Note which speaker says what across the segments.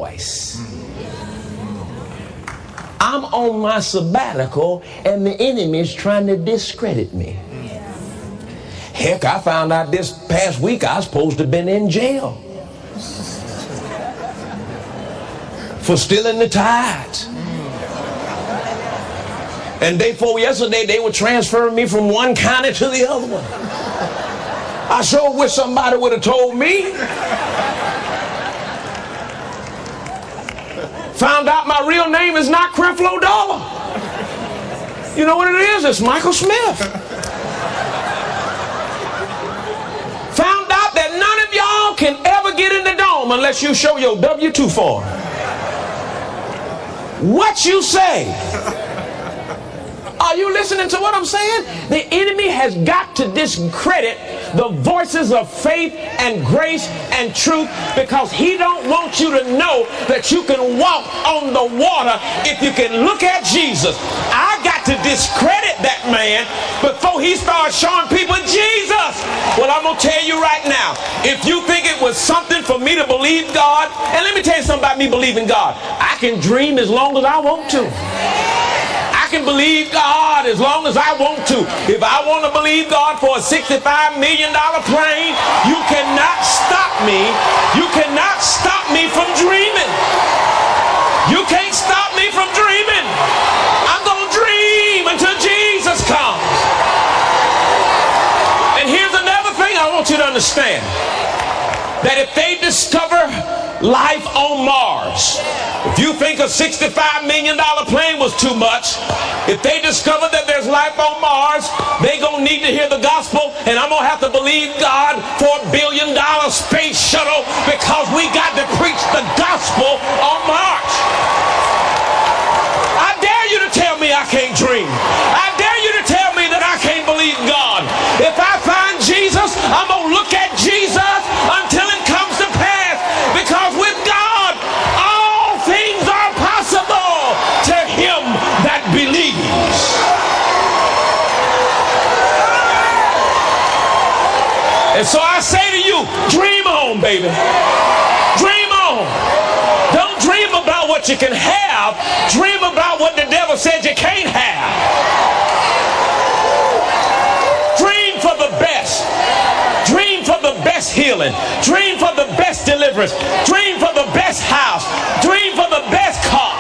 Speaker 1: voice. I'm on my sabbatical and the enemy is trying to discredit me. Heck, I found out this past week I was supposed to have been in jail for stealing the tithes. And day before yesterday, they were transferring me from one county to the other one. I sure wish somebody would have told me. Found out my real name is not Creflo Dollar. You know what it is? It's Michael Smith. Found out that none of y'all can ever get in the dome unless you show your W-2 form. What you say? Are you listening to what I'm saying? The enemy has got to discredit the voices of faith and grace and truth because he don't want you to know that you can walk on the water if you can look at Jesus. I got to discredit that man before he starts showing people Jesus. Well, I'm going to tell you right now, if you think it was something for me to believe God, and let me tell you something about me believing God. I can dream as long as I want to. I can believe God as long as I want to. If I want to believe God for a $65 million plane, you cannot stop me. You cannot stop me from dreaming. You can't stop me from dreaming. I'm going to dream until Jesus comes. And here's another thing I want you to understand. That if they discover life on Mars, if you think a $65 million plane was too much, if they discover that there's life on Mars, they gonna need to hear the gospel, and I'm gonna have to believe God for $1 billion space shuttle because we got to preach the gospel on Mars. I dare you to tell me I can't dream. I dare you to tell me that I can't believe God. If I find Jesus, I'm gonna look at Jesus until it comes to pass, because with God all things are possible to him that believes. And so I say to you, dream on, baby. Dream on. Don't dream about what you can have. Dream about what the devil said you can't have. Dream for the best. Dream for the best healing. Dream for the best deliverance. Dream for the best house. Dream for the best car.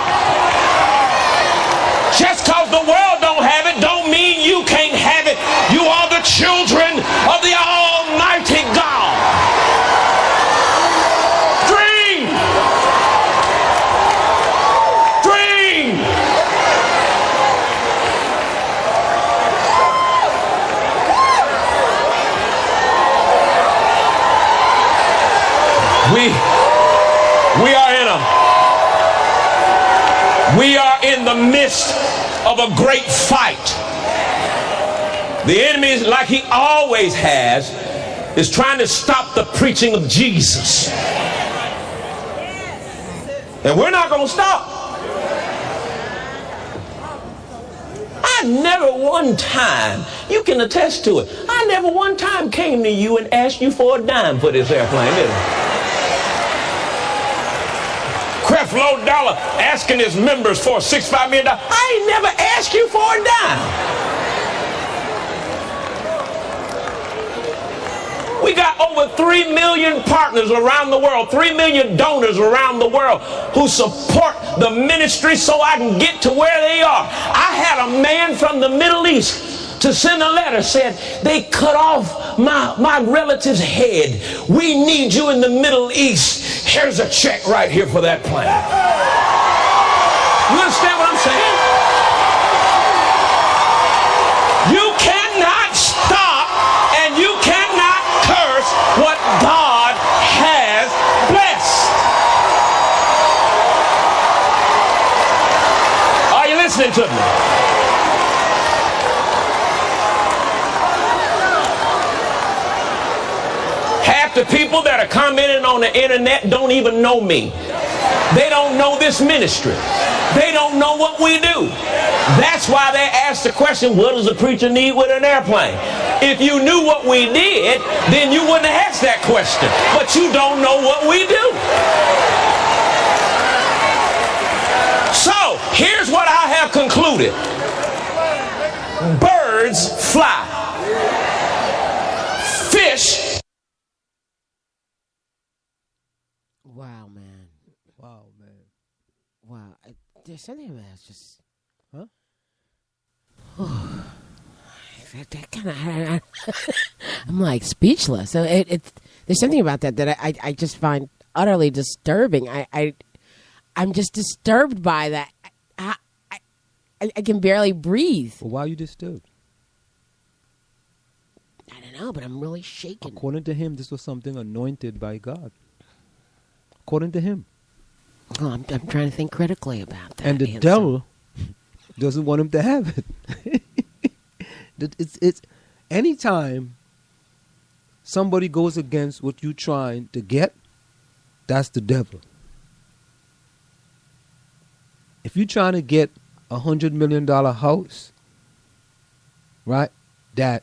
Speaker 1: Just because the world don't have it don't mean you can't have it. You are the children of the Almighty God. Dream. Dream. We are in the midst of a great fight. The enemy, like he always has, is trying to stop the preaching of Jesus. And we're not going to stop. I never one time, you can attest to it, I never one time came to you and asked you for a dime for this airplane, did I? Creflo Dollar asking his members for $65 million. I ain't never asked you for a dime. We got over 3 million partners around the world, 3 million donors around the world who support the ministry so I can get to where they are. I had a man from the Middle East to send a letter, said they cut off my relative's head. We need you in the Middle East. Here's a check right here for that plane. You understand what I'm saying? You cannot stop and you cannot curse what God has blessed. Are you listening to me? The people that are commenting on the internet don't even know me. They don't know this ministry. They don't know what we do. That's why they ask the question, what does a preacher need with an airplane? If you knew what we did, then you wouldn't have asked that question. But you don't know what we do. Here's what I have concluded. Birds fly. Fish.
Speaker 2: Wow, man.
Speaker 3: Wow, man.
Speaker 2: Wow. There's something about it just...
Speaker 3: Huh?
Speaker 2: that kind of... I'm like speechless. So there's something about that I just find utterly disturbing. I'm just disturbed by that. I can barely breathe.
Speaker 3: Well, why are you disturbed?
Speaker 2: I don't know, but I'm really shaken.
Speaker 3: According to him, this was something anointed by God. According to him.
Speaker 2: Oh, I'm trying to think critically about that.
Speaker 3: And the devil doesn't want him to have it. It's anytime somebody goes against what you're trying to get, that's the devil. If you're trying to get $100 million house, right, that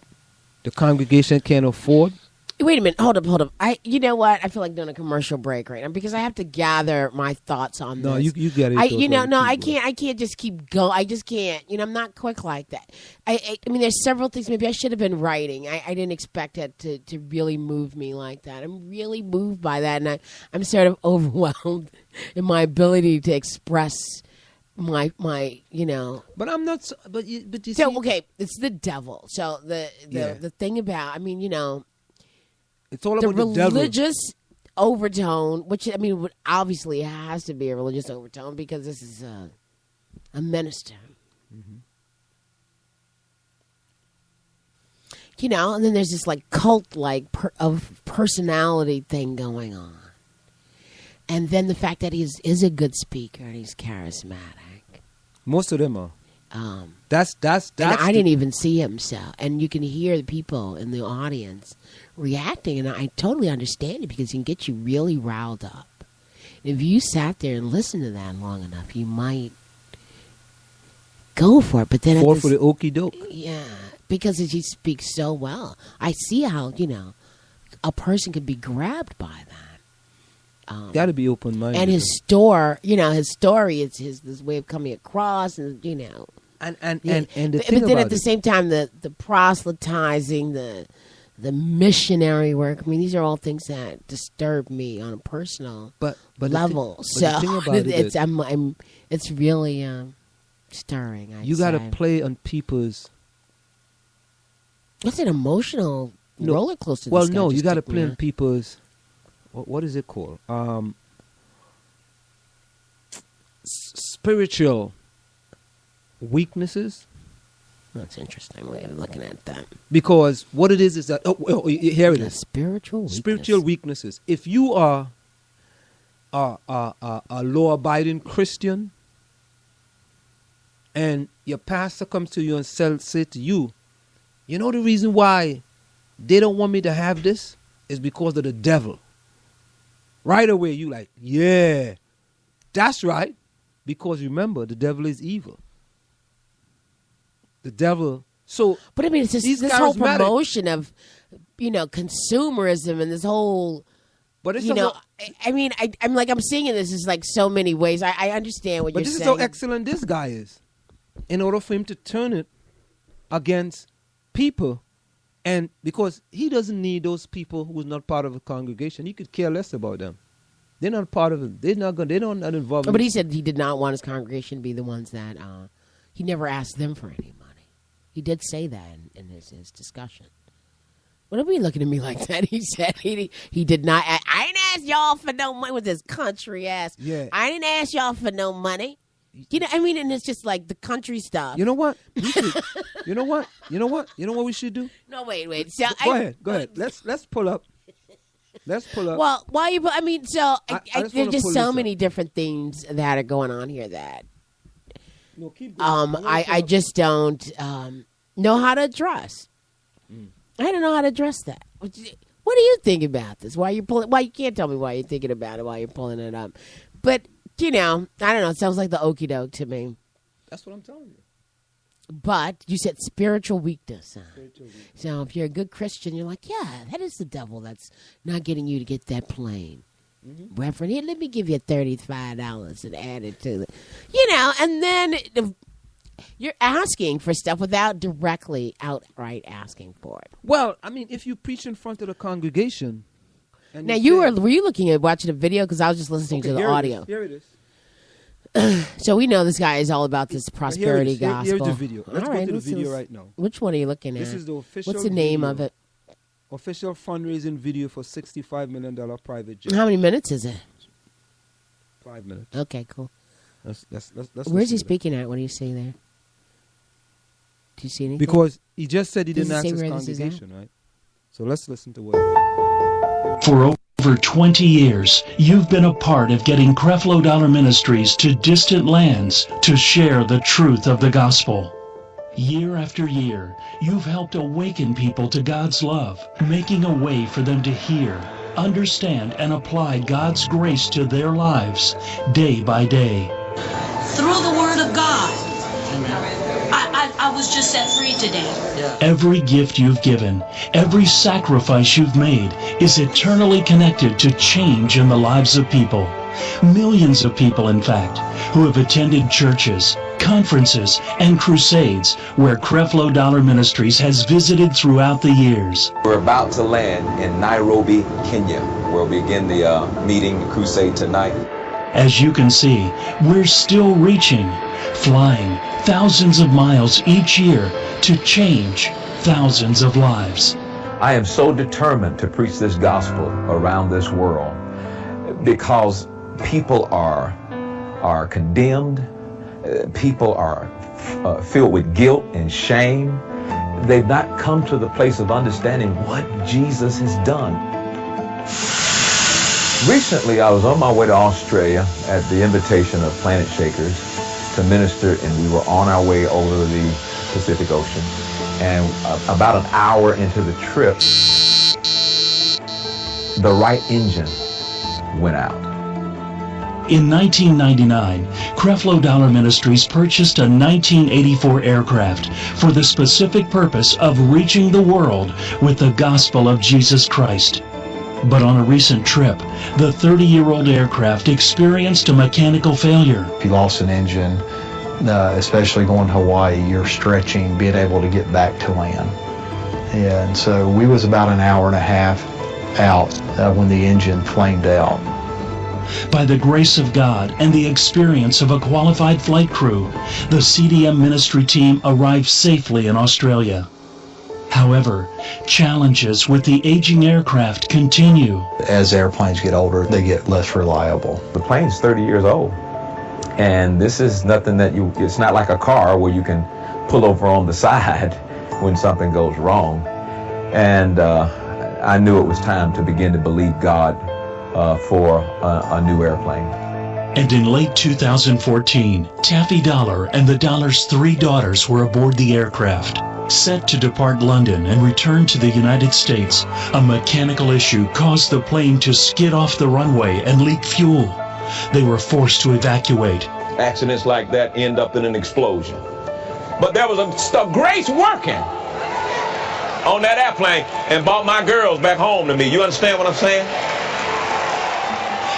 Speaker 3: the congregation can't afford.
Speaker 2: Wait a minute, hold up. You know what? I feel like doing a commercial break right now because I have to gather my thoughts on this.
Speaker 3: No, you get it.
Speaker 2: I can't just keep going. I just can't. I'm not quick like that. I mean, there's several things. Maybe I should have been writing. I didn't expect it to really move me like that. I'm really moved by that, and I'm sort of overwhelmed in my ability to express my
Speaker 3: But I'm not. But you
Speaker 2: so
Speaker 3: see,
Speaker 2: okay, it's the devil. So the thing about
Speaker 3: it's all
Speaker 2: the
Speaker 3: about the devil.
Speaker 2: religious overtone, which obviously it has to be a religious overtone because this is a minister.
Speaker 3: Mm-hmm.
Speaker 2: And then there's this like cult of personality thing going on. And then the fact that he is a good speaker and he's charismatic.
Speaker 3: Most of them are. That's.
Speaker 2: And I didn't even see him, and you can hear the people in the audience reacting, and I totally understand it because it can get you really riled up. If you sat there and listened to that long enough, you might go for it. But then
Speaker 3: fall for the okie doke.
Speaker 2: Yeah, because he speaks so well. I see how a person could be grabbed by that.
Speaker 3: Got to be open-minded.
Speaker 2: And his story, it's his way of coming across, and
Speaker 3: And the
Speaker 2: but
Speaker 3: thing
Speaker 2: then
Speaker 3: about
Speaker 2: at the same time, the proselytizing, the missionary work. These are all things that disturb me on a personal level.
Speaker 3: The thing about
Speaker 2: it's really stirring.
Speaker 3: You got to play on people's.
Speaker 2: It's an emotional roller coaster.
Speaker 3: Well, no, you got to play on people's. What is it called? Spiritual weaknesses.
Speaker 2: That's interesting way of looking at that.
Speaker 3: Because what it is that here it is.
Speaker 2: Spiritual
Speaker 3: weaknesses. If you are a law-abiding Christian, and your pastor comes to you and say to you, the reason why they don't want me to have this is because of the devil. Right away, you like, yeah, that's right. Because remember, the devil is evil. The devil. So,
Speaker 2: but it's just this whole promotion of, consumerism and this whole. But it's I'm seeing it. This is like so many ways. I understand what you're saying. But this is how
Speaker 3: excellent this guy is. In order for him to turn it against people. And because he doesn't need those people who's not part of a congregation, he could care less about them. They're not part of it. They're not involved.
Speaker 2: But he said he did not want his congregation to be the ones that he never asked them for any money. He did say that in his discussion. What are we looking at me like that? He said he did not. I didn't ask y'all for no money with his country ass.
Speaker 3: Yeah.
Speaker 2: I didn't ask y'all for no money. And it's just like the country stuff.
Speaker 3: You know what? You know what we should do?
Speaker 2: No, wait. So
Speaker 3: go ahead. Let's pull up.
Speaker 2: Well, while you, there's just so many different things that are going on here that
Speaker 3: keep going.
Speaker 2: I just don't know how to address. I don't know how to address that. What do you think about this? Why you can't tell me why you're thinking about it while you're pulling it up. But I don't know. It sounds like the okie doke to me.
Speaker 3: That's what I'm telling you.
Speaker 2: But you said spiritual weakness. So if you're a good Christian, you're like, yeah, that is the devil that's not getting you to get that plane. Reverend, here, let me give you $35 and add it to the, and then you're asking for stuff without directly outright asking for it.
Speaker 3: Well, I mean, if you preach in front of the congregation. And
Speaker 2: Now, were you looking at watching a video? Because I was just listening to the audio.
Speaker 3: Here it is.
Speaker 2: So we know this guy is all about this prosperity gospel.
Speaker 3: Here's the video. Let's go to the video right now.
Speaker 2: Which one are you looking at?
Speaker 3: This is the official.
Speaker 2: What's the name of it?
Speaker 3: Official fundraising video for $65 million private jet.
Speaker 2: How many minutes is it?
Speaker 3: 5 minutes.
Speaker 2: Okay, cool.
Speaker 3: Let's
Speaker 2: Where's he speaking at? What do you see there? Do you see anything?
Speaker 3: Because he just said he didn't ask his
Speaker 2: where
Speaker 3: congregation, right? So let's listen to what.
Speaker 4: For over 20 years, you've been a part of getting Creflo Dollar Ministries to distant lands to share the truth of the gospel. Year after year, you've helped awaken people to God's love, making a way for them to hear, understand, and apply God's grace to their lives day by day.
Speaker 5: Through the Word of God. I was just set free today.
Speaker 4: Every gift you've given, every sacrifice you've made is eternally connected to change in the lives of people. Millions of people, in fact, who have attended churches, conferences, and crusades where Creflo Dollar Ministries has visited throughout the years.
Speaker 6: We're about to land in Nairobi, Kenya, where we begin the meeting, the crusade tonight.
Speaker 4: As you can see, we're still reaching, flying thousands of miles each year to change thousands of lives.
Speaker 6: I am so determined to preach this gospel around this world because people are condemned, people are filled with guilt and shame. They've not come to the place of understanding what Jesus has done. Recently, I was on my way to Australia at the invitation of Planet Shakers to minister, and we were on our way over the Pacific Ocean. And about an hour into the trip, the right engine went out.
Speaker 4: In 1999, Creflo Dollar Ministries purchased a 1984 aircraft for the specific purpose of reaching the world with the gospel of Jesus Christ. But on a recent trip, the 30-year-old aircraft experienced a mechanical failure.
Speaker 7: If you lost an engine, especially going to Hawaii, you're stretching, being able to get back to land. And so we was about an hour and a half out when the engine flamed out.
Speaker 4: By the grace of God and the experience of a qualified flight crew, the CDM ministry team arrived safely in Australia. However, challenges with the aging aircraft continue.
Speaker 7: As airplanes get older, they get less reliable.
Speaker 6: The plane's 30 years old, and this is nothing that it's not like a car where you can pull over on the side when something goes wrong. And I knew it was time to begin to believe God for a new airplane.
Speaker 4: And in late 2014, Taffy Dollar and the Dollar's 3 daughters were aboard the aircraft. Set to depart London and return to the United States, a mechanical issue caused the plane to skid off the runway and leak fuel. They were forced to evacuate.
Speaker 1: Accidents like that end up in an explosion. But there was a grace working on that airplane and brought my girls back home to me. You understand what I'm saying?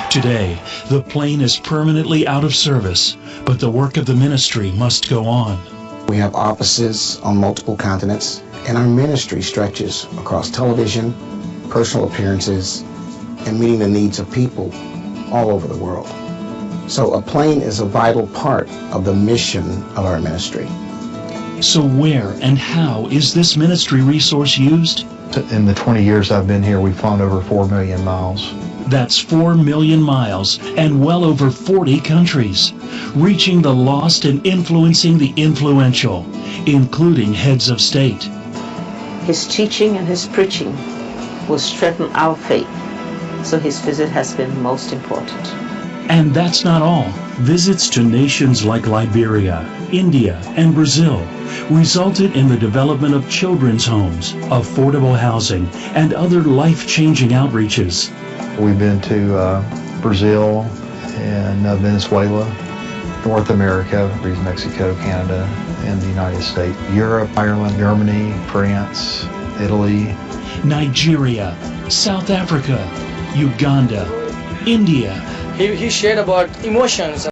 Speaker 4: Today, the plane is permanently out of service, but the work of the ministry must go on.
Speaker 8: We have offices on multiple continents, and our ministry stretches across television, personal appearances, and meeting the needs of people all over the world. So a plane is a vital part of the mission of our ministry.
Speaker 4: So where and how is this ministry resource used?
Speaker 7: In the 20 years I've been here, we've flown over 4 million miles.
Speaker 4: That's 4 million miles and well over 40 countries, reaching the lost and influencing the influential, including heads of state.
Speaker 9: His teaching and his preaching will strengthen our faith, so his visit has been most important.
Speaker 4: And that's not all. Visits to nations like Liberia, India, and Brazil resulted in the development of children's homes, affordable housing, and other life-changing outreaches.
Speaker 7: We've been to Brazil and Venezuela, North America, Mexico, Canada, and the United States, Europe, Ireland, Germany, France, Italy,
Speaker 4: Nigeria, South Africa, Uganda, India,
Speaker 10: He shared about emotions.